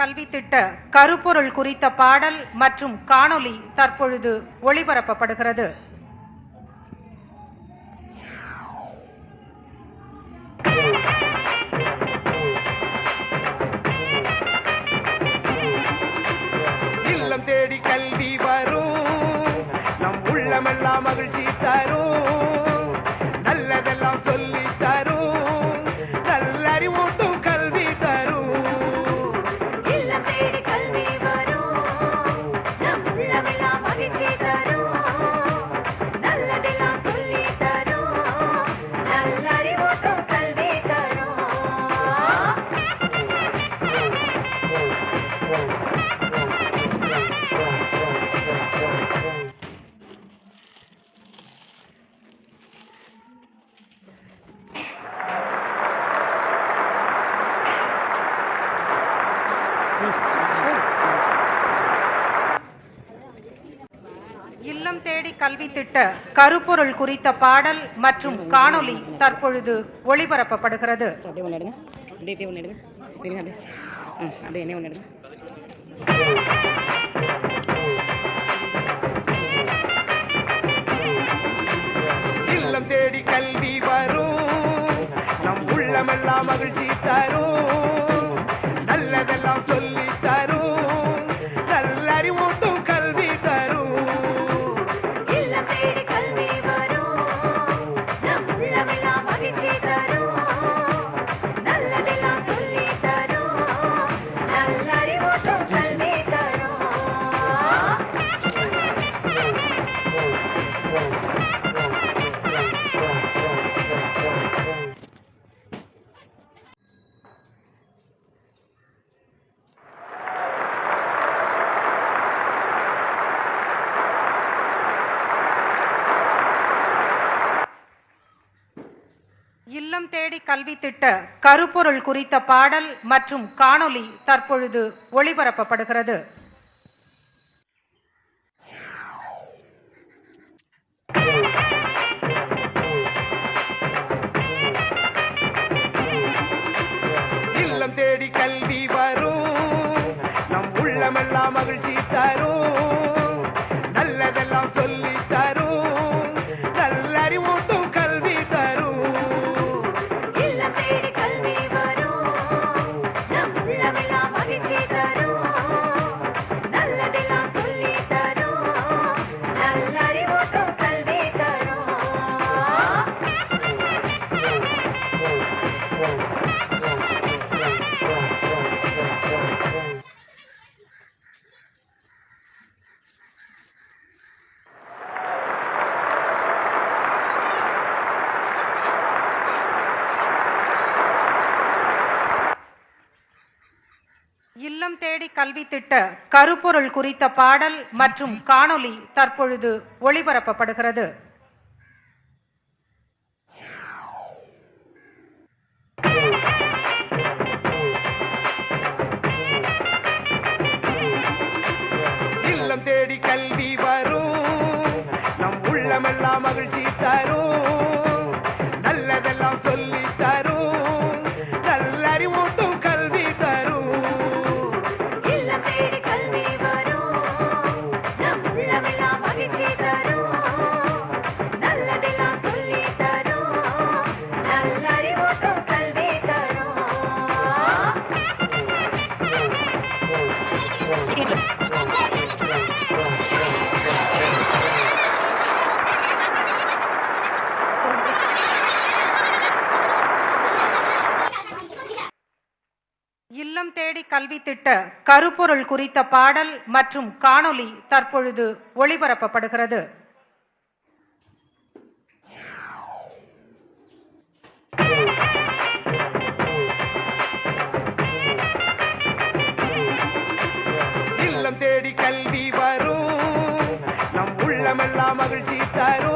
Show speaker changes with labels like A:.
A: கல்வி திட்ட கருப்பொருள் குறித்த பாடல் மற்றும் காணொளி தற்பொழுது ஒளிபரப்பப்படுகிறது.
B: இல்லம் தேடி கல்வி வரும், நம் உள்ளமெல்லாம் மகிழ்ச்சி தரும், நல்லதெல்லாம் சொல்லி தரும், நல்லறிவூட்டும் கல்வி தரும்.
C: இல்லம் தேடி கல்வி வரும், நம் உள்ளமெல்லாம் மகிழ்ச்சி தரும், நல்லதெல்லாம் சொல்லி தரும், நல்லறிவூட்டும் கல்வி தரும்.
A: இல்லம் தேடி கல்வி திட்ட கருப்பொருள் குறித்த பாடல் மற்றும் காணொளி தற்பொழுது ஒளிபரப்பப்படுகிறது.
D: அப்படியே ஒன்று எடுங்க, அப்படியே ஒன்று எடுங்க, அப்படியே அப்படியே என்ன ஒன்று எடுங்க.
B: இல்லம் தேடி கல்வி வரும், நம் உள்ளமெல்லாம் மகிழ்ச்சி தரும், நல்லதெல்லாம் சொல்லி தரும், நல்லறிவூட்டும் கல்வி தரும்.
C: இல்லம் தேடி கல்வி வரும், நம் உள்ளமெல்லாம் மகிழ்ச்சி தரும், நல்லதெல்லாம் சொல்லி தரும், நல்லறிவூட்டும் கல்வி தரும்.
A: இல்லம் தேடி கல்வி திட்ட கருப்பொருள் குறித்த பாடல் மற்றும் காணொளி தற்பொழுது ஒளிபரப்பப்படுகிறது.
B: இல்லம் தேடி கல்வி வரும், நம் உள்ளமெல்லாம் மகிழ்ச்சி தரும், நல்லதெல்லாம் சொல்லி தரும், நல்லறிவூட்டும் கல்வி தரும்.
C: இல்லம் தேடி கல்வி வரும், நம் உள்ளமெல்லாம் மகிழ்ச்சி தரும், நல்லதெல்லாம் சொல்லி தரும், நல்லறிவூட்டும் கல்வி தரும்.
A: இல்லம் தேடி கல்வி திட்ட கருப்பொருள் குறித்த பாடல் மற்றும் காணொளி தற்பொழுது ஒளிபரப்பப்படுகிறது.
B: இல்லம் தேடி கல்வி வரும், நம் உள்ளமெல்லாம் மகிழ்ச்சி தரும், நல்லதெல்லாம் சொல்லி தரும், நல்லறிவூட்டும் கல்வி தரும்.
C: இல்லம் தேடி கல்வி வரும், நம் உள்ளமெல்லாம் மகிழ்ச்சி தரும், நல்லதெல்லாம் சொல்லி தரும், நல்லறிவூட்டும் கல்வி தரும்.
A: இல்லம் தேடி கல்வி திட்ட கருப்பொருள் குறித்த பாடல் மற்றும் காணொளி தற்பொழுது ஒளிபரப்பப்படுகிறது.
B: இல்லம் தேடி கல்வி வரும், நம் உள்ளமெல்லாம் மகிழ்ச்சி தரும்,